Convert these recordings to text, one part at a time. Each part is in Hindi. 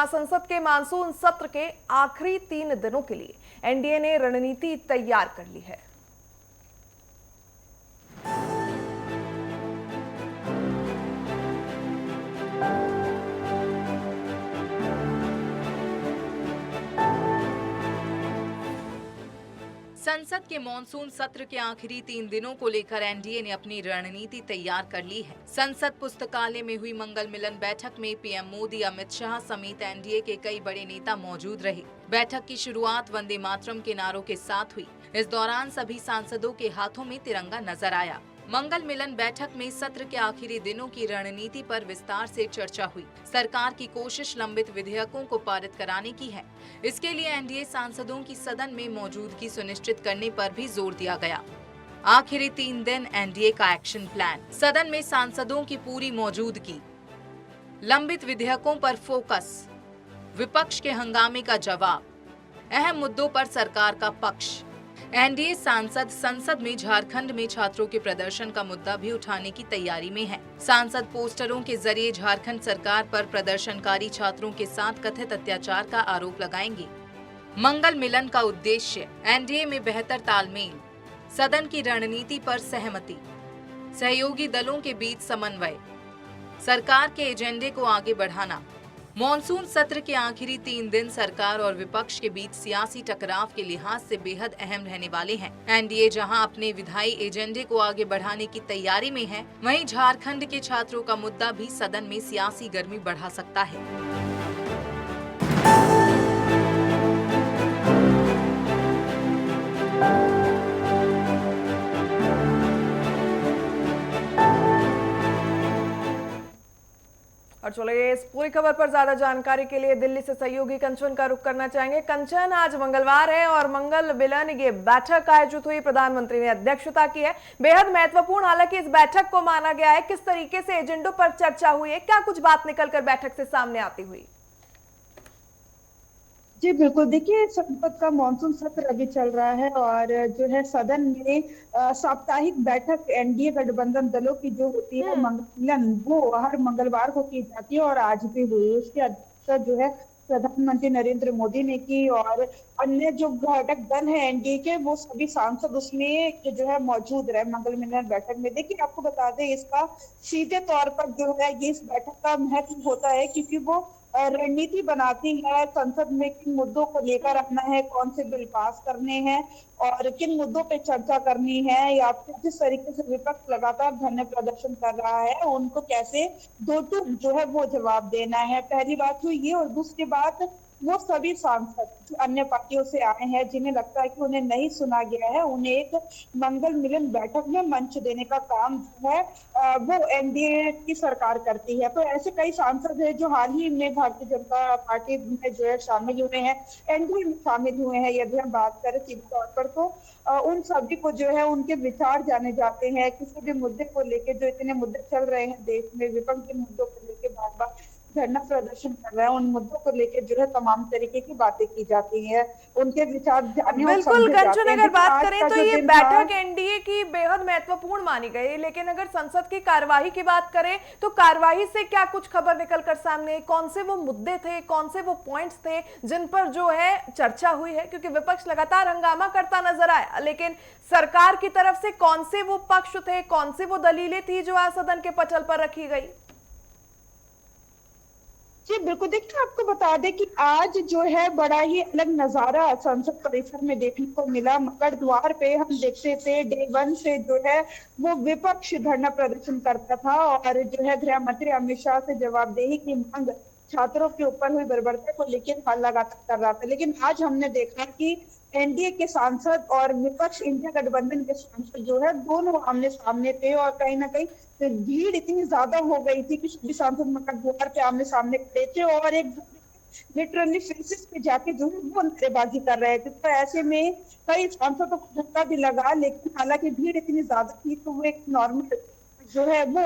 जहां संसद के मानसून सत्र के आखिरी 3 दिनों के लिए एनडीए ने रणनीति तैयार कर ली है। संसद के मॉनसून सत्र के आखिरी 3 दिनों को लेकर एनडीए ने अपनी रणनीति तैयार कर ली है। संसद पुस्तकालय में हुई मंगल मिलन बैठक में पीएम मोदी, अमित शाह समेत एनडीए के कई बड़े नेता मौजूद रहे। बैठक की शुरुआत वंदे मातरम के नारों के साथ हुई। इस दौरान सभी सांसदों के हाथों में तिरंगा नजर आया। मंगल मिलन बैठक में सत्र के आखिरी दिनों की रणनीति पर विस्तार से चर्चा हुई। सरकार की कोशिश लंबित विधेयकों को पारित कराने की है। इसके लिए एनडीए सांसदों की सदन में मौजूदगी सुनिश्चित करने पर भी जोर दिया गया। आखिरी 3 दिन एनडीए का एक्शन प्लान। सदन में सांसदों की पूरी मौजूदगी, लंबित विधेयकों पर फोकस, विपक्ष के हंगामे का जवाब, अहम मुद्दों पर सरकार का पक्ष। एनडीए सांसद संसद में झारखंड में छात्रों के प्रदर्शन का मुद्दा भी उठाने की तैयारी में है। सांसद पोस्टरों के जरिए झारखंड सरकार पर प्रदर्शनकारी छात्रों के साथ कथित अत्याचार का आरोप लगाएंगे। मंगल मिलन का उद्देश्य एनडीए में बेहतर तालमेल, सदन की रणनीति पर सहमति, सहयोगी दलों के बीच समन्वय, सरकार के एजेंडे को आगे बढ़ाना। मॉनसून सत्र के आखिरी 3 दिन सरकार और विपक्ष के बीच सियासी टकराव के लिहाज से बेहद अहम रहने वाले हैं। एनडीए जहां अपने विधायी एजेंडे को आगे बढ़ाने की तैयारी में है, वहीं झारखंड के छात्रों का मुद्दा भी सदन में सियासी गर्मी बढ़ा सकता है। और चलिए इस पूरी खबर पर ज्यादा जानकारी के लिए दिल्ली से सहयोगी कंचन का रुख करना चाहेंगे। कंचन, आज मंगलवार है और मंगल मिलन ये बैठक आयोजित हुई, प्रधानमंत्री ने अध्यक्षता की है, बेहद महत्वपूर्ण हालांकि इस बैठक को माना गया है। किस तरीके से एजेंडों पर चर्चा हुई है, क्या कुछ बात निकलकर बैठक से सामने आती हुई? जी बिल्कुल, देखिए संसद का मानसून सत्र अभी चल रहा है और जो है सदन में साप्ताहिक बैठक एनडीए गठबंधन दलों की जो होती है मंगलन, वो हर मंगलवार को की जाती है और आज भी हुई। उसकी अध्यक्षता जो है प्रधानमंत्री नरेंद्र मोदी ने की और अन्य जो घटक दल है एनडीए के, वो सभी सांसद उसमें जो है मौजूद रहे मंगल मिलन बैठक में। देखिए आपको बता दें, इसका सीधे तौर पर जो है ये इस बैठक का महत्व होता है क्योंकि वो रणनीति बनाती है संसद में किन मुद्दों को लेकर आना है, कौन से बिल पास करने हैं और किन मुद्दों पे चर्चा करनी है, या फिर जिस तरीके से विपक्ष लगातार धरने प्रदर्शन कर रहा है उनको कैसे दो टूक जो है वो जवाब देना है। पहली बात हुई ये, और दूसरी बात वो सभी सांसद जो अन्य पार्टियों से आए हैं जिन्हें लगता है कि उन्हें नहीं सुना गया है, उन्हें एक मंगल मिलन बैठक में मंच देने का काम जो है वो एनडीए की सरकार करती है। तो ऐसे कई सांसद हैं जो हाल ही में भारतीय जनता पार्टी में जो है शामिल हुए हैं, एनडीए में शामिल हुए हैं। यदि हम बात करें सीधे तौर पर तो उन सभी को जो है उनके विचार जाने जाते हैं। किसी भी मुद्दे को लेकर, जो इतने मुद्दे चल रहे हैं देश में, विपक्ष के मुद्दों को लेकर बार बार धरना प्रदर्शन कर रहे हैं, उन मुद्दों को लेकर जो है तमाम तरीके की बातें की जाती है, उनके विचार जाने। बिल्कुल कंचन, अगर बात करें तो ये बैठक एनडीए की बेहद महत्वपूर्ण मानी गई, लेकिन अगर संसद की कार्यवाही की बात करें तो कार्यवाही से क्या कुछ खबर निकलकर सामने, कौन से वो मुद्दे थे, कौन से वो पॉइंट्स थे जिन पर जो है चर्चा हुई है? क्योंकि विपक्ष लगातार हंगामा करता नजर आया, लेकिन सरकार की तरफ से कौन से वो पक्ष थे, कौन से वो दलीलें थी जो आज सदन के पटल पर रखी गई? जी बिल्कुल, देखिए आपको बता दें कि आज जो है बड़ा ही अलग नजारा संसद परिसर में देखने को मिला। मकर द्वार पे हम देखते थे डे 1 से जो है वो विपक्ष धरना प्रदर्शन करता था और जो है गृह मंत्री अमित शाह से जवाबदेही की मांग, छात्रों के ऊपर हुई बर्बरता को लेकर हल लगातार कर रहा था। लेकिन आज हमने देखा कि एनडीए के सांसद और विपक्ष इंडिया गठबंधन के सांसद जो है दोनों आमने सामने थे और कहीं ना कहीं भीड़ इतनी ज्यादा हो गई थी कि सभी सांसद मकर द्वार पे आमने सामने खड़े थे और एक लिटरली फेसेस पे जाके जो है वो नारेबाजी कर रहे थे। तो ऐसे में कई सांसदों को धक्का भी लगा, लेकिन हालांकि भीड़ इतनी ज्यादा थी तो वो एक नॉर्मल जो है वो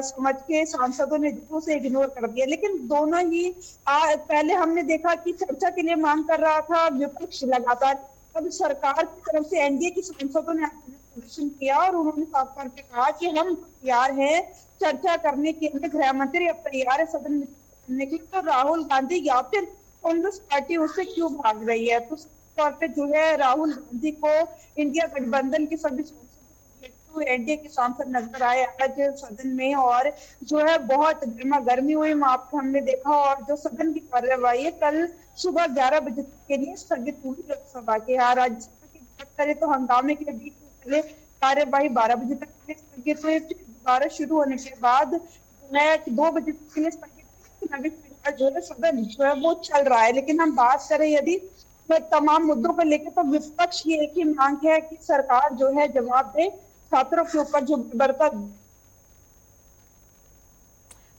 समझ के सांसदों ने उसे इग्नोर कर दिया। लेकिन दोनों ही पहले हमने देखा कि चर्चा के लिए मांग कर रहा था विपक्ष लगातार, अब सरकार की तरफ से एनडीए की सांसदों ने प्रदर्शन किया और उन्होंने साफ करके कहा कि हम तैयार हैं चर्चा करने के लिए, गृह मंत्री अब तैयार है सदन में करने के लिए, तो राहुल गांधी या फिर कांग्रेस पार्टी उससे क्यों भाग रही है? तो तौर पे जो है राहुल गांधी को इंडिया गठबंधन के सभी सांसदों एनडीए के सांसद नजर आए आज सदन में, और जो है बहुत गर्मा गर्मी हुई वहां पर हमने देखा। और जो सदन की कार्यवाही है कल सुबह 11 बजे तक के लिए स्थगित हुई लोकसभा के। यहाँ राज्यसभा की बात करें तो हंगामे के बीच पहले कार्यवाही 12 बजे तक के लिए स्थगित हुई, फिर दोबारा शुरू होने के बाद जो है 2 बजे तक के लिए स्थगित हुई। अभी फिलहाल जो है सदन जो है वो चल रहा है। लेकिन हम बात करें यदि तो तमाम मुद्दों को लेकर, तो विपक्ष की एक ही मांग है कि सरकार जो है जवाब दे छात्रों के ऊपर जो बर्ता।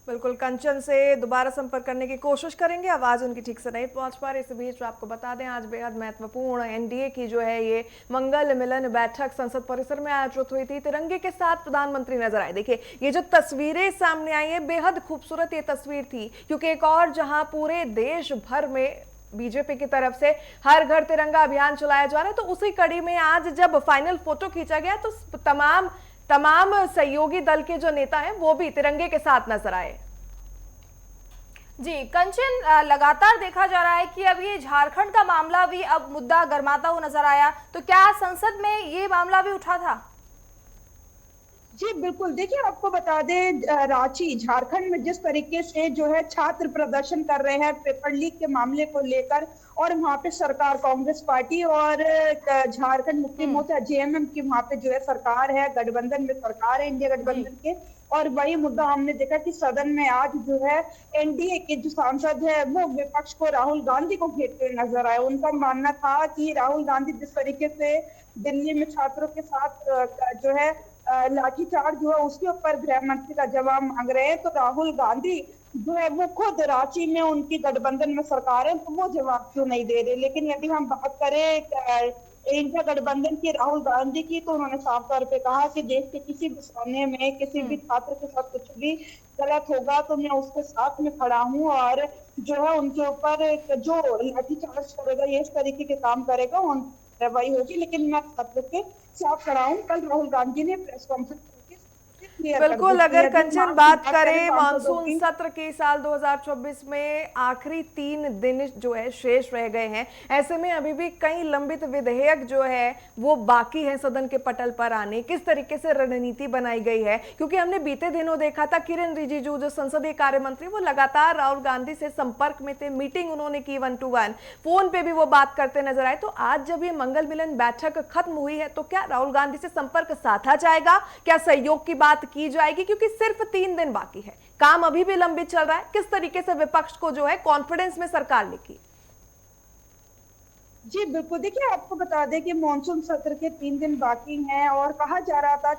बिल्कुल, कंचन से दोबारा संपर्क करने की कोशिश करेंगे, आवाज उनकी ठीक से नहीं पहुंच पा रही। इस बीच आपको बता दें आज बेहद महत्वपूर्ण एनडीए की जो है ये मंगल मिलन बैठक संसद परिसर में आयोजित हुई थी। तिरंगे के साथ प्रधानमंत्री नजर आए। देखिए ये जो तस्वीरें सामने आई है बेहद खूबसूरत ये तस्वीर थी, क्योंकि एक और जहां पूरे देश भर में बीजेपी की तरफ से हर घर तिरंगा अभियान चलाया जा रहा है, तो उसी कड़ी में आज जब फाइनल फोटो खींचा गया तो तमाम सहयोगी दल के जो नेता हैं वो भी तिरंगे के साथ नजर आए। जी कंचन, लगातार देखा जा रहा है कि अब ये झारखंड का मामला भी अब मुद्दा गर्माता हुआ नजर आया, तो क्या संसद में ये मामला भी उठा था? जी बिल्कुल, देखिए आपको बता दें रांची झारखंड में जिस तरीके से जो है छात्र प्रदर्शन कर रहे हैं पेपर लीक के मामले को लेकर, और वहां पे सरकार कांग्रेस पार्टी और झारखंड मुक्ति मोर्चा जेएमएम की वहां पे जो है सरकार है, गठबंधन में सरकार है इंडिया गठबंधन के। और वही मुद्दा हमने देखा कि सदन में आज जो है एनडीए के जो सांसद है वो विपक्ष को राहुल गांधी को घेरते हुए नजर आए। उनका मानना था कि राहुल गांधी जिस तरीके से दिल्ली में छात्रों के साथ जो है लाठीचार्ज हुआ उसके ऊपर गृह मंत्री का जवाब मांग रहे हैं, तो राहुल गांधी जो है वो खुद रांची में उनकी गठबंधन में सरकार है तो वो जवाब क्यों नहीं दे रहे। लेकिन यदि हम बात करें इंडिया गठबंधन की राहुल गांधी की, तो उन्होंने साफ तौर पे कहा कि देश के किसी भी कोने में किसी भी छात्र के साथ कुछ भी गलत होगा तो मैं उसके साथ में खड़ा हूँ, और जो है उनके ऊपर जो लाठीचार्ज करेगा ये इस तरीके के काम करेगा उन कार्रवाई होगी। लेकिन मैं छात्र के साथ खड़ा हूँ। कल राहुल गांधी ने प्रेस कॉन्फ्रेंस बिल्कुल, अगर कंचन बात करें मानसून सत्र की साल 2024 में आखिरी 3 दिन जो है शेष रह गए हैं, ऐसे में अभी भी कई लंबित विधेयक जो है वो बाकी हैं सदन के पटल पर आने। किस तरीके से रणनीति बनाई गई है, क्योंकि हमने बीते दिनों देखा था किरेन रिजिजू जो संसदीय कार्य मंत्री वो लगातार राहुल गांधी से संपर्क में थे, मीटिंग उन्होंने की 1 to 1, फोन पे भी वो बात करते नजर आए। तो आज जब ये मंगल मिलन बैठक खत्म हुई है तो क्या राहुल गांधी से संपर्क साधा जाएगा, क्या सहयोग की बात की जाएगी, क्योंकि सिर्फ 3 दिन बाकी है, काम अभी भी लंबित चल रहा है। किस तरीके से विपक्ष को जो है कॉन्फिडेंस में सरकार लेगी? जी बिल्कुल, देखिए आपको बता दें कि मॉनसून सत्र के 3 दिन बाकी हैं, और कहा जा रहा था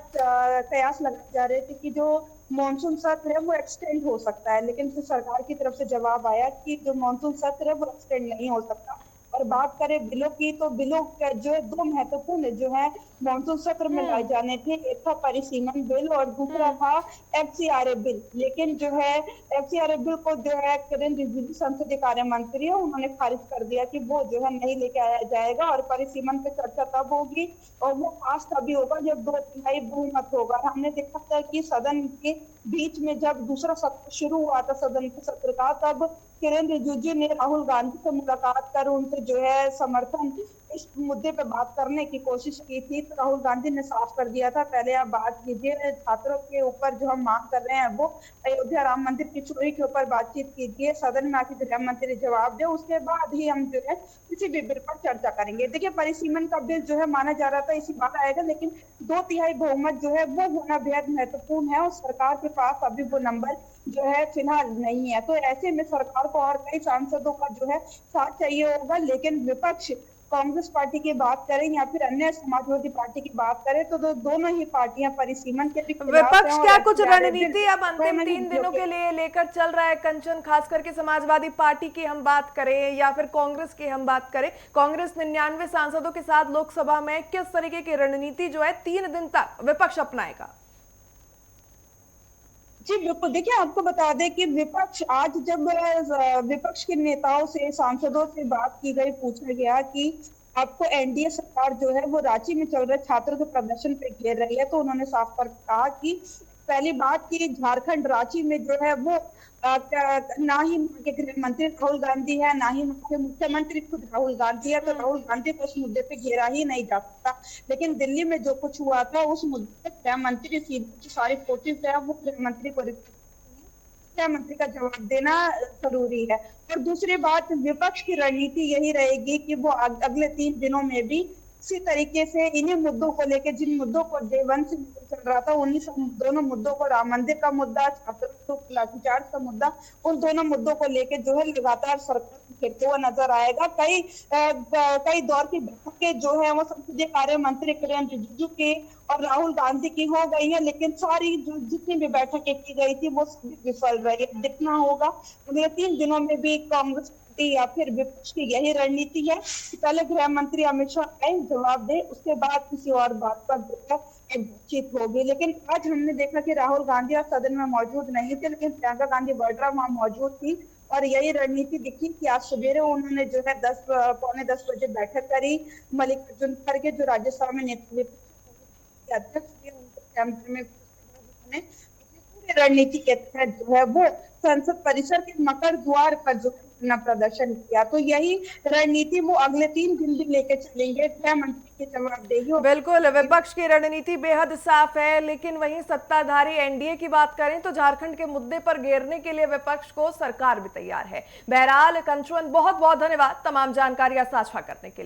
कयास लगाए जा रहे थे कि जो मॉनसून सत्र है वो एक्सटेंड हो सकता है, लेकिन फिर सरकार की तरफ से जवाब आया कि जो मॉनसून सत्र है वो एक्सटेंड नहीं हो सकता। और बात करें बिलों की, तो बिलों का जो है 2 महत्वपूर्ण जो है मॉनसून सत्र में लाए जाने थे, एक था परिसीमन बिल और दूसरा था एफसीआरए बिल। लेकिन जो है एफसीआरए बिल को जो है किरेन रिजिजू संसदीय कार्य मंत्री है उन्होंने खारिज कर दिया कि वो जो है नहीं लेके आया जाएगा, और परिसीमन पे चर्चा तब होगी और वो पास तभी होगा जब 2/3 बहुमत होगा। हमने देखा था कि सदन के बीच में जब दूसरा सत्र शुरू हुआ था सदन के सत्र का, तब किरेन रिजिजू ने राहुल गांधी से मुलाकात कर उनसे जो है समर्थन इस मुद्दे पे बात करने की कोशिश की थी। तो राहुल गांधी ने साफ कर दिया था पहले आप बात कीजिए छात्रों के ऊपर जो हम मांग कर रहे हैं वो अयोध्या राम मंदिर की चोरी के ऊपर बातचीत कीजिए, सदन में आके गृह मंत्री जवाब दे, उसके बाद ही हम जो है किसी भी बिल पर चर्चा करेंगे। देखिए परिसीमन का बिल जो है माना जा रहा था इसी बार आएगा, लेकिन 2/3 बहुमत जो है वो होना बेहद महत्वपूर्ण है और सरकार के पास अभी वो नंबर जो है फिलहाल नहीं है। तो ऐसे में सरकार को और कई सांसदों का जो है साथ चाहिए होगा, लेकिन विपक्ष कांग्रेस पार्टी की बात करें या फिर अन्य समाजवादी पार्टी की बात करें तो दोनों ही पार्टियां परिसीमन के विपक्ष क्या कुछ रणनीति अब अंतिम 3 दिनों के लिए लेकर चल रहा है कंचन, खास करके समाजवादी पार्टी की हम बात करें या फिर कांग्रेस की हम बात करें, कांग्रेस 99 सांसदों के साथ लोकसभा में किस तरीके की रणनीति जो है 3 दिन तक विपक्ष अपनाएगा? जी बिल्कुल, देखिए आपको बता दें कि विपक्ष आज जब विपक्ष के नेताओं से सांसदों से बात की गई, पूछा गया कि आपको एनडीए सरकार जो है वो रांची में चल रहे छात्रों के प्रदर्शन पे घेर रही है, तो उन्होंने साफ कर कहा कि पहली बात की झारखंड रांची में जो है वो ना ही वहाँ के गृह मंत्री राहुल गांधी है, ना ही वहाँ के मुख्यमंत्री खुद राहुल गांधी है, तो राहुल गांधी को उस मुद्दे पे घेरा ही नहीं जा सकता। लेकिन दिल्ली में जो कुछ हुआ था उस मुद्दे पे गृह मंत्री की सारी फोर्सेज है वो गृह मंत्री को गृह मंत्री का जवाब देना जरूरी है। और दूसरी बात, विपक्ष की रणनीति यही रहेगी कि वो अगले 3 दिनों में भी इसी तरीके से इन्हीं मुद्दों को लेकर, जिन मुद्दों को डे 1 से चल रहा था, उन्हीं दोनों मुद्दों को, राम मंदिर का मुद्दा, छात्रों को लाठीचार्ज का मुद्दा, उन दोनों मुद्दों को लेकर जो है लगातार सरकार घेरते हुआ नजर आएगा। कई दौर की बैठकें जो है वो संसदीय कार्य मंत्री किरेन रिजिजू के और राहुल गांधी की हो गई है, लेकिन सारी जितनी भी बैठकें की गई थी वो सभी विफल रही। देखना होगा अगले 3 दिनों में भी कांग्रेस या फिर विपक्ष की यही रणनीति है कि पहले गृह मंत्री अमित शाह आए, जवाब दे, उसके बाद किसी और बात पर बातचीत होगी। लेकिन आज हमने देखा कि राहुल गांधी और सदन में मौजूद नहीं थे, लेकिन प्रियंका गांधी वाड्रा वहां मौजूद थी और यही रणनीति दिखी कि आज सवेरे उन्होंने जो है 10 पौने 10 बजे बैठक करी। मल्लिकार्जुन खड़गे जो राज्यसभा में नेता अध्यक्ष थे, उनको चैम्बर में पूरी रणनीति के तहत जो है वो संसद परिसर के मकर द्वार पर जो अपना प्रदर्शन किया। तो यही रणनीति वो अगले 3 दिन भी लेके चलेंगे, गृह मंत्री की जवाबदेही। बिल्कुल, विपक्ष की रणनीति बेहद साफ है, लेकिन वहीं सत्ताधारी एनडीए की बात करें तो झारखंड के मुद्दे पर घेरने के लिए विपक्ष को सरकार भी तैयार है। बहरहाल कंचुअन, बहुत बहुत धन्यवाद तमाम जानकारियां साझा करने के लिए।